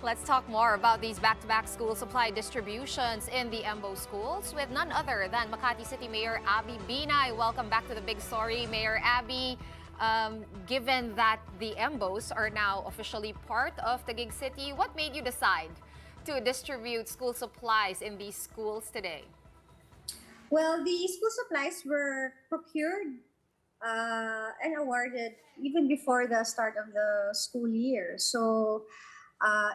Let's talk more about these back-to-back school supply distributions in the Embo schools with none other than Makati City Mayor Abby Binay. Welcome back to the big story, Mayor Abby. Given that the Embos are now officially part of Taguig City, what made you decide to distribute school supplies in these schools today? Well, the school supplies were procured and awarded even before the start of the school year. So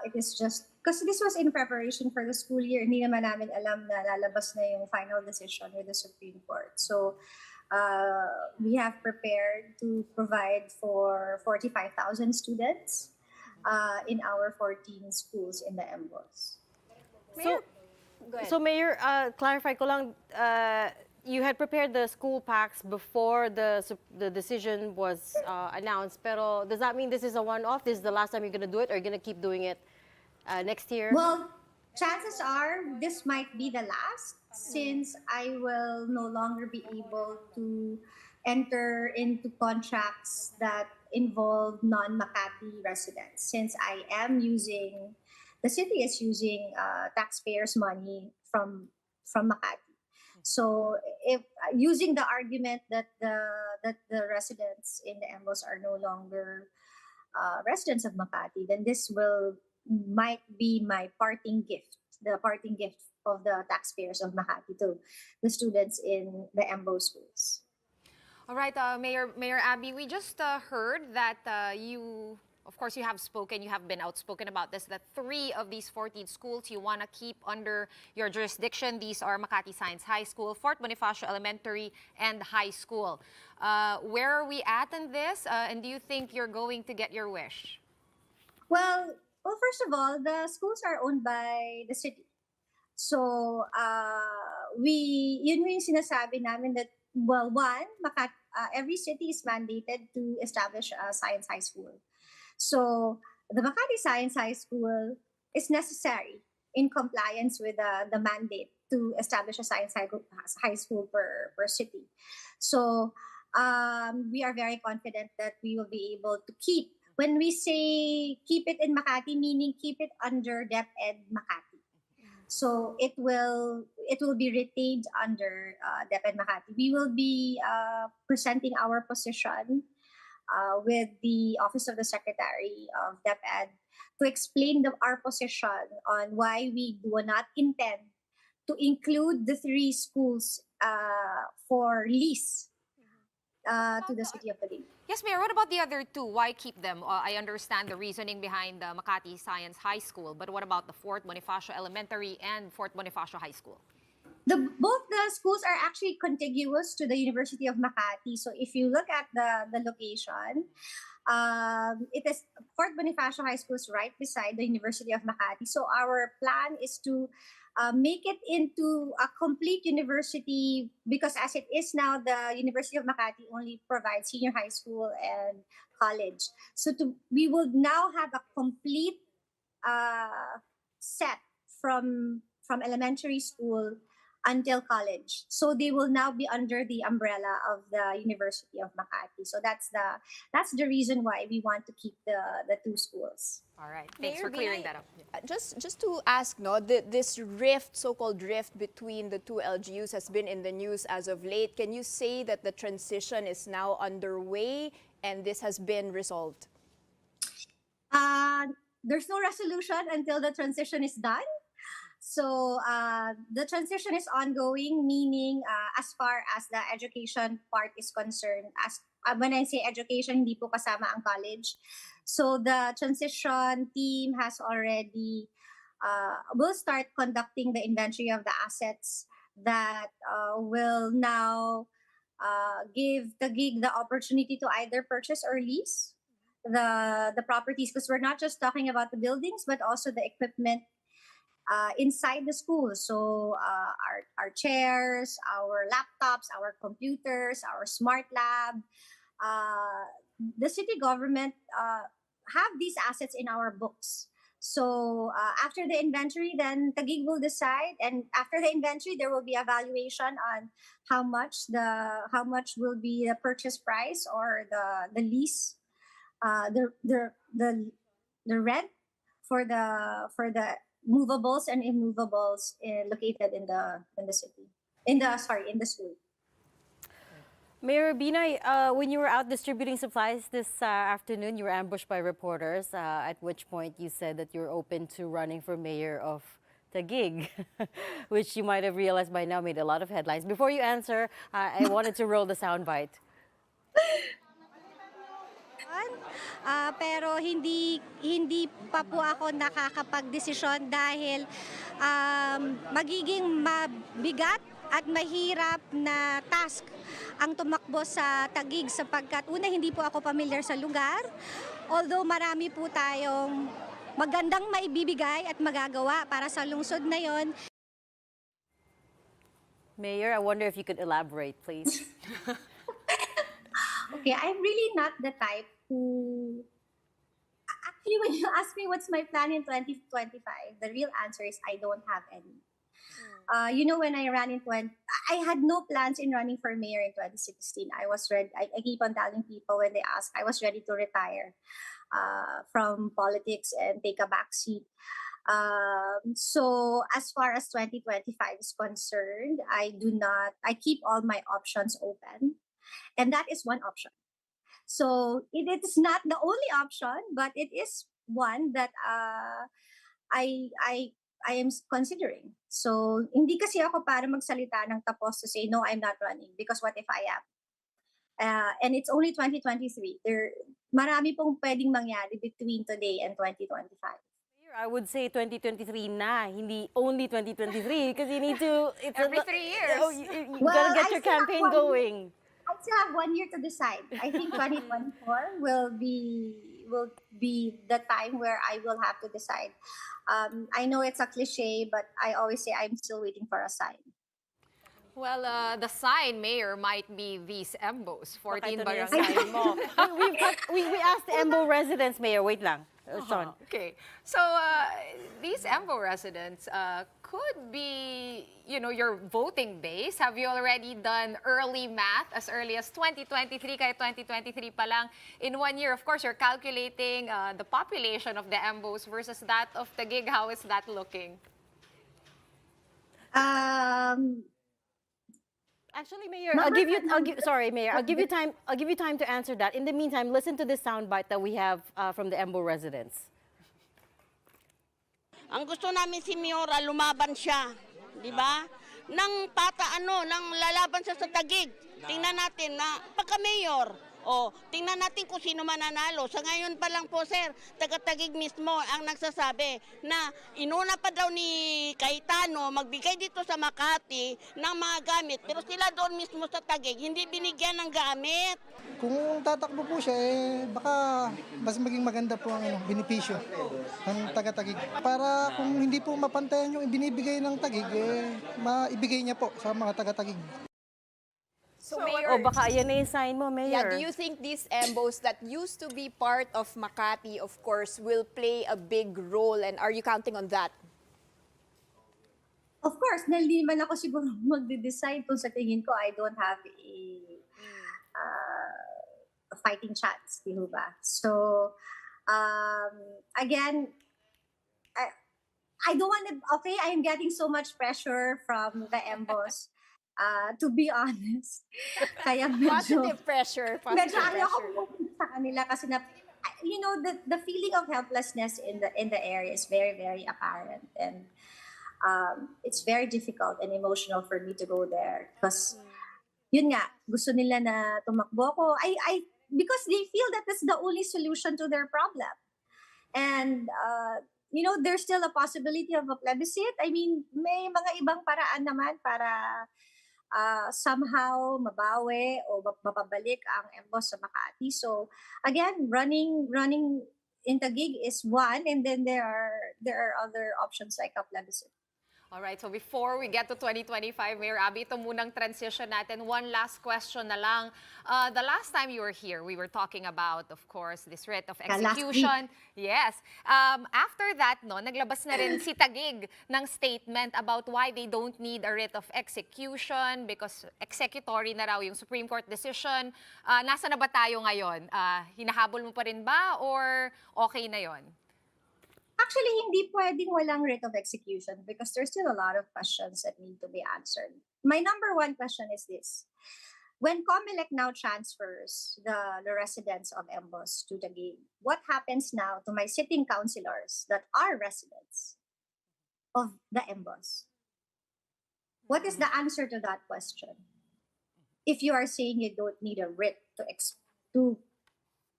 it is just because this was in preparation for the school year. Hindi naman namin alam na lalabas na yung final decision with the Supreme Court. So we have prepared to provide for 45,000 students in our 14 schools in the MBOS. So, Mayor, clarify ko lang, you had prepared the school packs before the decision was announced. Pero does that mean this is a one-off? This is the last time you're going to do it, or you're going to keep doing it next year? Well, chances are this might be the last since I will no longer be able to enter into contracts that involve non-Makati residents since the city is using taxpayers' money from Makati. So, if using the argument that the residents in the Embos are no longer residents of Makati, then this might be my parting gift, the parting gift of the taxpayers of Makati to the students in the Embo schools. All right, Mayor Abby, we just heard that of course, you have been outspoken about this, that 3 of these 14 schools you want to keep under your jurisdiction. These are Makati Science High School, Fort Bonifacio Elementary, and High School. Where are we at in this? And do you think you're going to get your wish? Well, first of all, the schools are owned by the city. So, yun yung sinasabi namin that, well, every city is mandated to establish a science high school. So, the Makati Science High School is necessary in compliance with the mandate to establish a science high school per city. So, we are very confident that we will be able to keep. When we say keep it in Makati, meaning keep it under DepEd Makati. So it will be retained under DepEd Makati. We will be presenting our position with the Office of the Secretary of DepEd to explain our position on why we do not intend to include the 3 schools for lease to the city of Taguig. Yes, Mayor, what about the other 2? Why keep them? I understand the reasoning behind the Makati Science High School, but what about the Fort Bonifacio Elementary and Fort Bonifacio High School? Both the schools are actually contiguous to the University of Makati. So if you look at the location, it is Fort Bonifacio High School is right beside the University of Makati. So our plan is to make it into a complete university because as it is now, the University of Makati only provides senior high school and college. So we will now have a complete set from elementary school until college. So they will now be under the umbrella of the University of Makati. So that's the reason why we want to keep the 2 schools. All right, thanks Mayor for clearing Binay, that up. Just to ask, no, this rift, so-called rift between the 2 LGUs has been in the news as of late. Can you say that the transition is now underway and this has been resolved? There's no resolution until the transition is done. So the transition is ongoing, meaning as far as the education part is concerned, as when I say education, hindi po kasama ang college. So the transition team has already will start conducting the inventory of the assets that will now give the gig the opportunity to either purchase or lease the properties, because we're not just talking about the buildings but also the equipment inside the school. So our chairs, our laptops, our computers, our smart lab. The city government have these assets in our books. So after the inventory, then Taguig will decide, and after the inventory, there will be a valuation on how much will be the purchase price or the lease, the rent for the movables and immovables located in the city, in the school. Mayor Binay, when you were out distributing supplies this afternoon, you were ambushed by reporters, at which point you said that you're open to running for mayor of Taguig, which you might have realized by now made a lot of headlines. Before you answer, I wanted to roll the soundbite. Pero hindi pa po ako nakakapagdesisyon dahil magiging mabigat at mahirap na task ang tumakbo sa Taguig sapagkat una hindi po ako familiar sa lugar. Although marami po tayong magandang maibibigay at magagawa para sa lungsod na yon. Mayor, I wonder if you could elaborate, please. Okay, I'm really not the type who. Actually, when you ask me what's my plan in 2025, the real answer is I don't have any. When I ran in I had no plans in running for mayor in 2016. I was ready. I keep on telling people when they ask, I was ready to retire from politics and take a back seat. So as far as 2025 is concerned, I keep all my options open. And that is one option. So it is not the only option, but it is one that I am considering. So hindi kasi ako para magsalita ng tapos to say, no, I'm not running. Because what if I am? And it's only 2023. Marami pong pwedeng mangyari between today and 2025. I would say 2023 na, hindi only 2023 because you need to. It's Every 3 years. You gotta get your campaign going. I still have 1 year to decide. I think 2024 will be the time where I will have to decide. I know it's a cliche, but I always say I'm still waiting for a sign. Well, the sign, Mayor, might be these Embos, 14 Baka ito na yung barangays. sign mo. we asked the Embo residents, Mayor, wait lang. Sean. Okay. So, these Embo residents could be, your voting base. Have you already done early math as early as 2023? Kaya 2023 pa lang. In 1 year, of course, you're calculating the population of the Embos versus that of Taguig. How is that looking? Actually, Mayor, Mayor, I'll give you time. I'll give you time to answer that. In the meantime, listen to this soundbite that we have from the Embo residents. Ang gusto namin si Miora, lumaban siya, di ba? Nang lalaban siya sa Taguig. Tingnan natin na pagka-mayor, tingnan natin kung sino mananalo. Sa ngayon pa lang po, sir, taga-Taguig mismo ang nagsasabi na inuna pa daw ni Cayetano magbigay dito sa Makati ng mga gamit. Pero sila doon mismo sa Taguig, hindi binigyan ng gamit. Kung tatakbo po siya, baka mas maging maganda po ang benepisyo ng taga-Taguig. Para kung hindi po mapantayan yung ibinibigay ng Taguig, maibigay niya po sa mga taga-Taguig. So, Mayor, Baka yan na yung sign mo, Mayor. yeah, do you think these Embos that used to be part of Makati, of course, will play a big role? And are you counting on that? Of course, hindi man ako siguro magde-decide kung sa tingin ko I don't have a fighting chance, di ba? So, again, I don't want to, okay, I'm getting so much pressure from the Embos. To be honest. Kaya Positive pressure. medyo ayoko pupunta sa kanila kasi the feeling of helplessness in the area is very, very apparent. And it's very difficult and emotional for me to go there. Because, yun nga, gusto nila na tumakbo ko. Because they feel that that's the only solution to their problem. And, there's still a possibility of a plebiscite. I mean, may mga ibang paraan naman para somehow mabawi o mapabalik ang Embos sa Makati. So again, running in Taguig is one, and then there are other options like a plebiscite. All right, so before we get to 2025, Mayor Abby, ito munang transition natin. One last question na lang. The last time you were here, we were talking about, of course, this writ of execution. Yes. After that, naglabas na rin si Taguig ng statement about why they don't need a writ of execution because executory na raw yung Supreme Court decision. Nasa na ba tayo ngayon? Hinahabol mo pa rin ba or okay na yon? Actually, hindi pwedeng walang writ of execution because there's still a lot of questions that need to be answered. My number one question is this. When COMELEC now transfers the residents of Embos to Taguig, what happens now to my sitting councilors that are residents of the Embos? What is the answer to that question? If you are saying you don't need a writ to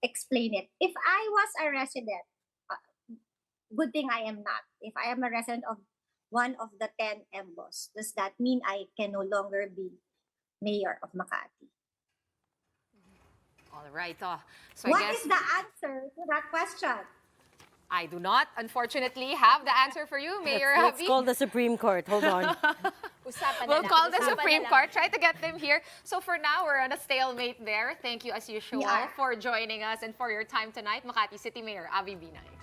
explain it. If I was a resident, good thing I am not. If I am a resident of one of the 10 Embos, does that mean I can no longer be mayor of Makati? All right. So What I guess is the answer to that question? I do not, unfortunately, have the answer for you, Mayor Let's Abby. call the Supreme Court. Hold on. Usapan na We'll lang, call the usapan na Supreme lang. Court, try to get them here. So for now, we're on a stalemate there. Thank you, as usual, Yeah. for joining us and for your time tonight. Makati City Mayor Abby Binay.